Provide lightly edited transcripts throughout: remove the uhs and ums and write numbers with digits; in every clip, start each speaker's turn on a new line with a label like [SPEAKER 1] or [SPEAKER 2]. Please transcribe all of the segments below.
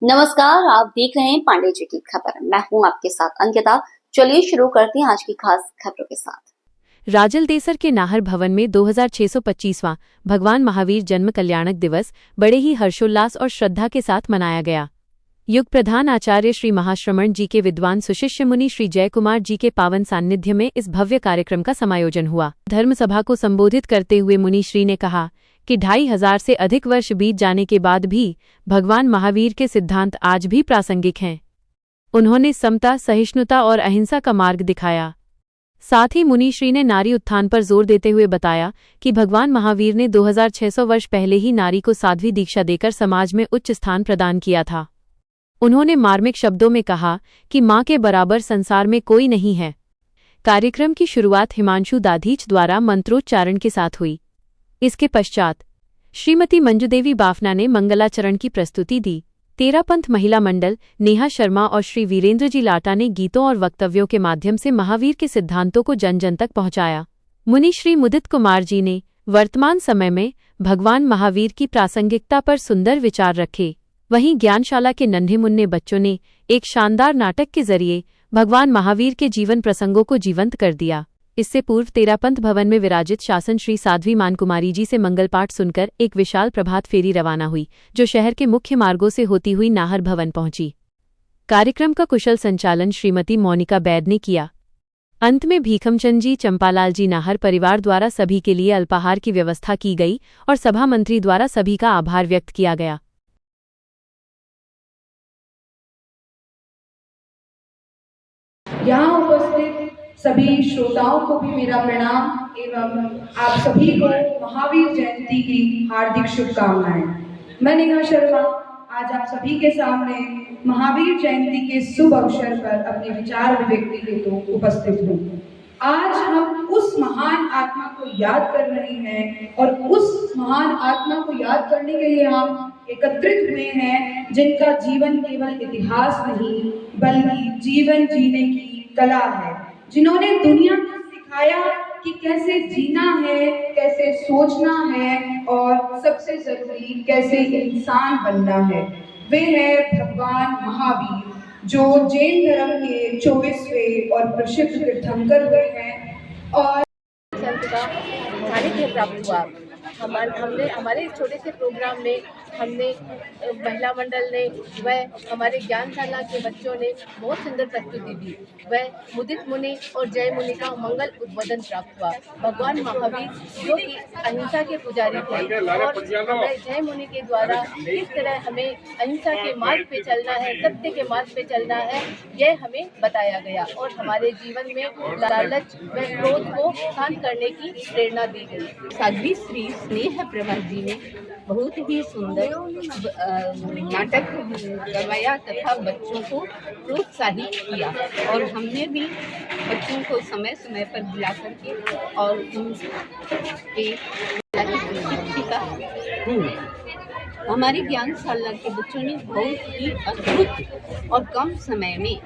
[SPEAKER 1] नमस्कार, आप देख रहे हैं पांडे जी की खबर। मैं हूं आपके साथ अंकिता। चलिए शुरू करते हैं आज की खास खबरों के साथ।
[SPEAKER 2] राजल देसर के नाहर भवन में 2625वां भगवान महावीर जन्म कल्याणक दिवस बड़े ही हर्षोल्लास और श्रद्धा के साथ मनाया गया। युग प्रधान आचार्य श्री महाश्रमण जी के विद्वान सुशिष्य मुनि श्री जय कुमार जी के पावन सान्निध्य में इस भव्य कार्यक्रम का समायोजन हुआ। धर्मसभा को संबोधित करते हुए मुनि श्री ने कहा कि 2500 से अधिक वर्ष बीत जाने के बाद भी भगवान महावीर के सिद्धांत आज भी प्रासंगिक हैं। उन्होंने समता, सहिष्णुता और अहिंसा का मार्ग दिखाया। साथ ही मुनिश्री ने नारी उत्थान पर जोर देते हुए बताया कि भगवान महावीर ने 2600 वर्ष पहले ही नारी को साध्वी दीक्षा देकर समाज में उच्च स्थान प्रदान किया था। उन्होंने मार्मिक शब्दों में कहा कि मां के बराबर संसार में कोई नहीं है। कार्यक्रम की शुरुआत हिमांशु दाधीच द्वारा मंत्रोच्चारण के साथ हुई। इसके पश्चात श्रीमती मंजुदेवी बाफना ने मंगलाचरण की प्रस्तुति दी। तेरापंथ महिला मंडल, नेहा शर्मा और श्री वीरेंद्र जी लाटा ने गीतों और वक्तव्यों के माध्यम से महावीर के सिद्धांतों को जन जन तक पहुंचाया। मुनि श्री मुदित कुमार जी ने वर्तमान समय में भगवान महावीर की प्रासंगिकता पर सुंदर विचार रखे। वहीं ज्ञानशाला के नन्हे मुन्ने बच्चों ने एक शानदार नाटक के जरिए भगवान महावीर के जीवन प्रसंगों को जीवंत कर दिया। इससे पूर्व तेरापंथ भवन में विराजित शासन श्री साध्वी मानकुमारी जी से मंगल पाठ सुनकर एक विशाल प्रभात फेरी रवाना हुई, जो शहर के मुख्य मार्गों से होती हुई नाहर भवन पहुंची। कार्यक्रम का कुशल संचालन श्रीमती मोनिका बैद ने किया। अंत में भीखमचंद जी, चंपालाल जी नाहर परिवार द्वारा सभी के लिए अल्पाहार की व्यवस्था की गई और सभा मंत्री द्वारा सभी का आभार व्यक्त किया गया।
[SPEAKER 3] यहाँ उपस्थित सभी श्रोताओं को भी मेरा प्रणाम एवं आप सभी को महावीर जयंती की हार्दिक शुभकामनाएं। मैं नेहा शर्मा आज आप सभी के सामने महावीर जयंती के शुभ अवसर पर अपने विचार अभिव्यक्ति हेतु उपस्थित हूँ। आज हम उस महान आत्मा को याद कर रहे हैं और उस महान आत्मा को याद करने के लिए हम एकत्रित हुए हैं, जिनका जीवन केवल इतिहास नहीं बल्कि जीवन जीने की कला है, जिन्होंने दुनिया को सिखाया कि कैसे जीना है, कैसे सोचना है और सबसे जरूरी कैसे इंसान बनना है। वे हैं भगवान महावीर, जो जैन धर्म के 24वें और प्रसिद्ध तीर्थंकर हुए हैं और
[SPEAKER 4] संत का सानिध्य प्राप्त हुआ। हमने हमारे इस छोटे से प्रोग्राम में हमने महिला मंडल ने व हमारे ज्ञानशाला के बच्चों ने बहुत सुंदर प्रस्तुति दी। वह मुदित मुनि और जय मुनि का मंगल उद्बोधन प्राप्त हुआ। भगवान महावीर जो कि अहिंसा के पुजारी थे और जय मुनि के द्वारा किस तरह हमें अहिंसा के मार्ग पे चलना है, सत्य के मार्ग पे चलना है, यह हमें बताया गया और हमारे जीवन में लालच व क्रोध को शांत करने की प्रेरणा दी गई।
[SPEAKER 5] साध्वी श्री स्नेह प्रभा जी ने बहुत ही सुंदर नाटक करवाया तथा बच्चों को प्रोत्साहित किया और हमने भी बच्चों को समय समय पर बुला करके और उनके शिक्षिका हूँ। हमारी ज्ञानशाला के बच्चों ने बहुत ही अद्भुत और कम समय में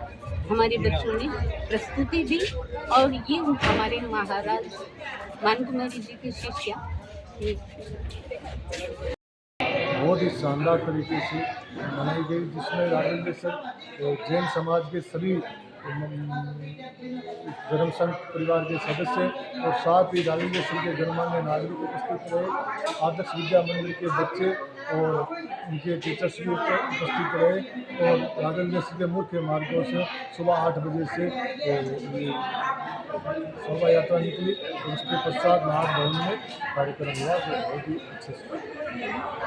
[SPEAKER 5] हमारे बच्चों ने प्रस्तुति दी और ये हमारे महाराज मानकुमारी जी की शिष्या
[SPEAKER 6] बहुत ही शानदार तरीके से मनाई गई, जिसमें राजेंद्र सर जैन समाज के सभी धर्म संघ परिवार के सदस्य और साथ ही राजेंद्र सर के गणमान्य नागरिक उपस्थित रहे। आदर्श विद्या मंदिर के बच्चे और उनके टीचर्स भी उपस्थित रहे और राजेंद्र सर के मुख्य मार्गों से सुबह 8 बजे से शोभा यात्रा निकली और उसके पश्चात नाहर भवन में कार्यक्रम हुआ, जो बहुत ही अच्छे से